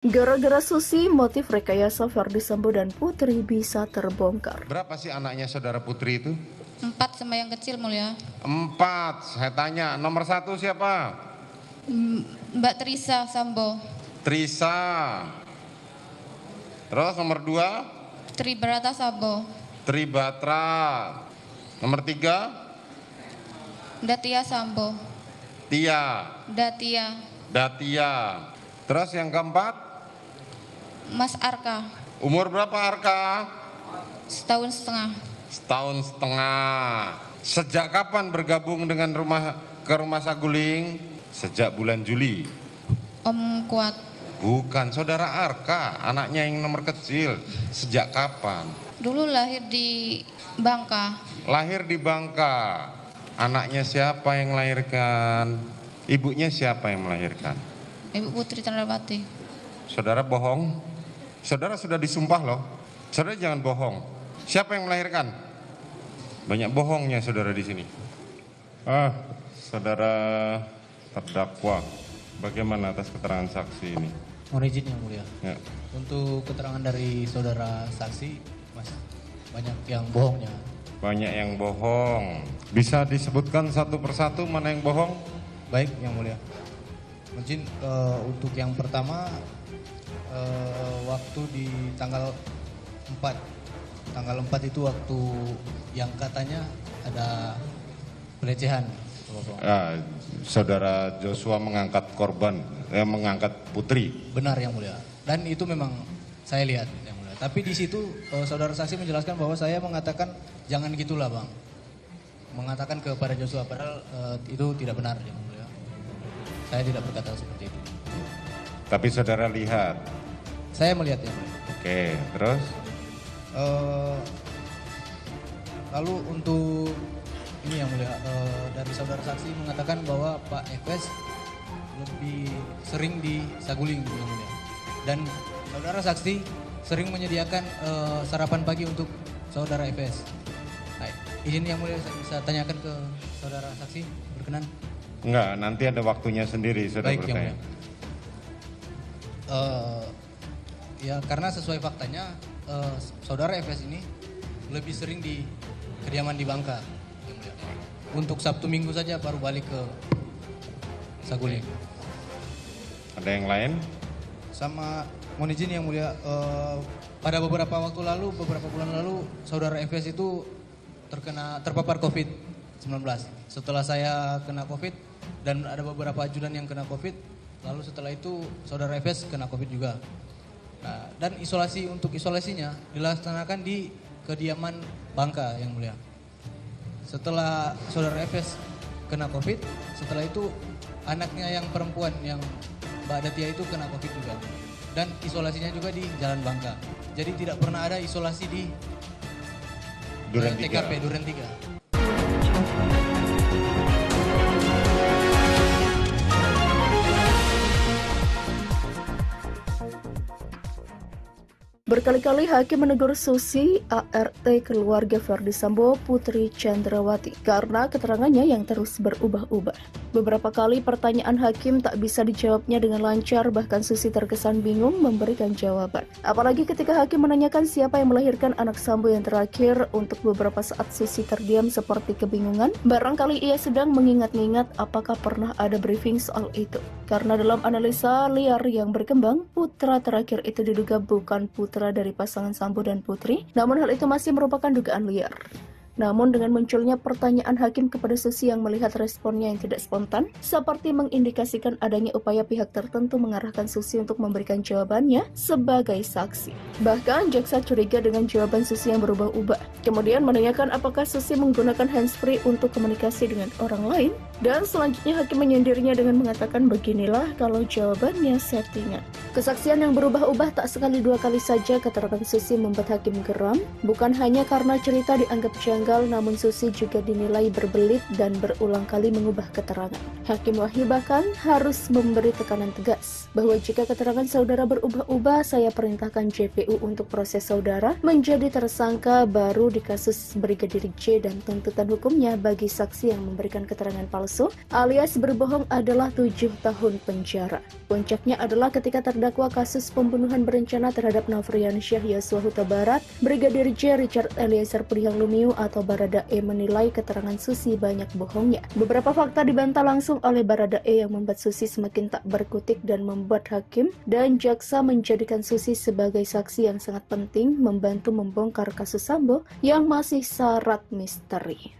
Gara-gara Susi, motif rekayasa Ferdy Sambo dan Putri bisa terbongkar. Berapa sih anaknya saudara Putri itu? 4 sama yang kecil, Mulia. 4. Saya tanya, nomor 1 siapa? Mbak Trisa Sambo. Trisa. Terus nomor 2? Tribrata Sambo. Tribatra. Nomor 3? Datia Sambo. Tia. Datia. Terus yang keempat? Mas Arka. Umur berapa Arka? 1,5 tahun. 1,5 tahun. Sejak kapan bergabung dengan ke rumah Saguling? Sejak bulan Juli. Om Kuat. Bukan, saudara Arka, anaknya yang nomor kecil. Sejak kapan? Dulu lahir di Bangka. Lahir di Bangka. Anaknya siapa yang melahirkan? Ibunya siapa yang melahirkan? Ibu Putri Candrawati. Saudara bohong? Saudara sudah disumpah loh. Saudara jangan bohong. Siapa yang melahirkan? Banyak bohongnya saudara di sini. Saudara terdakwa, bagaimana atas keterangan saksi ini? Mohon izin yang mulia. Ya. Untuk keterangan dari saudara saksi, Mas, banyak yang bohongnya. Banyak yang bohong. Bisa disebutkan satu persatu mana yang bohong? Baik yang mulia. Mungkin untuk yang pertama waktu di tanggal 4. Tanggal 4 itu waktu yang katanya ada pelecehan. Saudara Joshua mengangkat korban, mengangkat Putri. Benar yang mulia. Dan itu memang saya lihat yang mulia. Tapi di situ saudara saksi menjelaskan bahwa saya mengatakan jangan gitulah bang. Mengatakan kepada Joshua padahal itu tidak benar yang mulia. Saya tidak berkata seperti itu. Tapi saudara lihat? Saya melihat yang mulia. Oke, terus? Lalu untuk ini yang mulia, dari saudara saksi mengatakan bahwa Pak Efes lebih sering di Saguling yang mulia. Dan saudara saksi sering menyediakan sarapan pagi untuk saudara Efes. Nah, izin yang mulia saya bisa tanyakan ke saudara saksi, berkenan? Enggak, nanti ada waktunya sendiri saudara bertanya. Baik, yang mulia. Ya karena sesuai faktanya saudara Efes ini lebih sering di kediaman di Bangka. Untuk Sabtu Minggu saja baru balik ke Saguling. Ada yang lain? Sama mohon izin yang mulia, pada beberapa waktu lalu, beberapa bulan lalu, saudara Efes itu terpapar COVID-19. Setelah saya kena COVID dan ada beberapa ajudan yang kena COVID, lalu setelah itu saudara Efes kena COVID juga. Nah, dan untuk isolasinya dilaksanakan di kediaman Bangka yang mulia. Setelah saudara Efes kena COVID, setelah itu anaknya yang perempuan yang Mbak Datia itu kena COVID juga. Dan isolasinya juga di Jalan Bangka. Jadi tidak pernah ada isolasi di TKP Duren 3. Berkali-kali hakim menegur Susi, ART keluarga Ferdy Sambo, Putri Candrawati karena keterangannya yang terus berubah-ubah. Beberapa kali pertanyaan hakim tak bisa dijawabnya dengan lancar, bahkan Susi terkesan bingung memberikan jawaban. Apalagi ketika hakim menanyakan siapa yang melahirkan anak Sambo yang terakhir, untuk beberapa saat Susi terdiam seperti kebingungan. Barangkali ia sedang mengingat-ingat apakah pernah ada briefing soal itu. Karena dalam analisa liar yang berkembang, putra terakhir itu diduga bukan putra dari pasangan Sambo dan Putri, namun hal itu masih merupakan dugaan liar. Namun dengan munculnya pertanyaan hakim kepada Susi yang melihat responnya yang tidak spontan, seperti mengindikasikan adanya upaya pihak tertentu mengarahkan Susi untuk memberikan jawabannya sebagai saksi. Bahkan jaksa curiga dengan jawaban Susi yang berubah-ubah. Kemudian menanyakan apakah Susi menggunakan handsfree untuk komunikasi dengan orang lain, dan selanjutnya hakim menyindirnya dengan mengatakan beginilah kalau jawabannya settingan. Kesaksian yang berubah-ubah tak sekali dua kali saja keterangan Susi membuat hakim geram, bukan hanya karena cerita dianggap janggal, namun Susi juga dinilai berbelit dan berulang kali mengubah keterangan. Hakim Wahyu bahkan harus memberi tekanan tegas bahwa jika keterangan saudara berubah-ubah, saya perintahkan JPU untuk proses saudara menjadi tersangka baru di kasus Brigadir J dan tuntutan hukumnya bagi saksi yang memberikan keterangan palsu alias berbohong adalah 7 tahun penjara. Puncaknya adalah ketika terdakwa kasus pembunuhan berencana terhadap Nofriansyah Yosua Huta Barat, Brigadir J. Richard Eliezer Pudihang Lumiu atau Baradae menilai keterangan Susi banyak bohongnya. Beberapa fakta dibantah langsung oleh Baradae yang membuat Susi semakin tak berkutik dan membuat hakim dan jaksa menjadikan Susi sebagai saksi yang sangat penting membantu membongkar kasus Sambo yang masih syarat misteri.